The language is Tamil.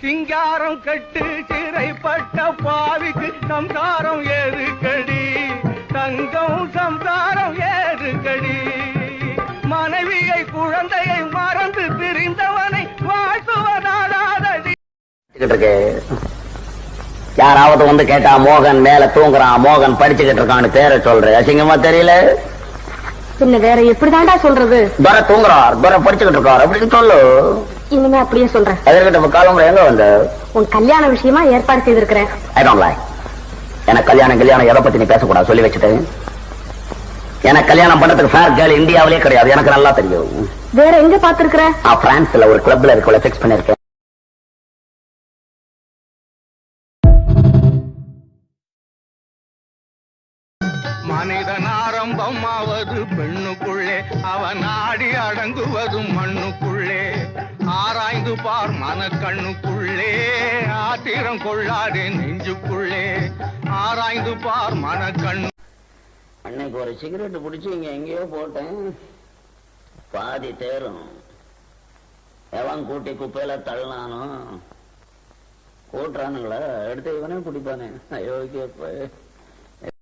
சிங்காரம் கட்டு சிறைப்பட்ட பாவிக்கு சம்சாரம் ஏதுக்கடி, தங்கம் சம்சாரம் ஏதுக்கடி. மனைவியை குழந்தையை மறந்து பிரிந்தவனை வாழ்த்துவதாலாதடி. யாராவது வந்து கேட்டா மோகன் மேல தூங்குறான், மோகன் படிச்சுக்கிட்டு இருக்கான்னு பேரை சொல்ற அசிங்கமா தெரியல. பின்ன வேற எப்படிதான்டா சொல்றது? துரை தூங்குறார், துரை படிச்சுக்கிட்டு இருக்கார் அப்படின்னு சொல்லு. இனிமே அப்படியே சொல்றேன். எதிர்கிட்ட காலம்புற எங்க வந்து உன் கல்யாண விஷயமா ஏற்பாடு செய்திருக்கிறேன். எனக்கு கல்யாணம் எதை பத்தி நீ பேசக்கூடாது சொல்லி வச்சுட்டேன். எனக்கு கல்யாணம் பண்றதுக்கு ஃபேர் கேர்ள் இந்தியாவிலே கிடையாது, எனக்கு நல்லா தெரியும். வேற எங்க பாத்துருக்கிற? பிரான்ஸ்ல ஒரு கிளப்ல இருக்க பிக்ஸ் பண்ணிருக்கேன். மனிதன் ஆரம்பமாவது பெண்ணுக்குள்ளே, அவன் ஆடி அடங்குவது மண்ணுக்குள்ளே. ஆராய்ந்து பார் மனக்கண்ணுக்குள்ளே, ஆத்திரம் கொள்ளாதே நெஞ்சுக்குள்ளே. ஆராய்ந்து பார் மனக்கண்ணு. அன்னைக்கு ஒரு சிகரெட் பிடிச்சி இங்க எங்கேயோ போட்டேன், பாதி தேரும். எவன் கூட்டி குப்பையில தள்ளானோ கூட்டுறானுங்களா எடுத்து இவனே குடிப்பானே. அயோக்கிய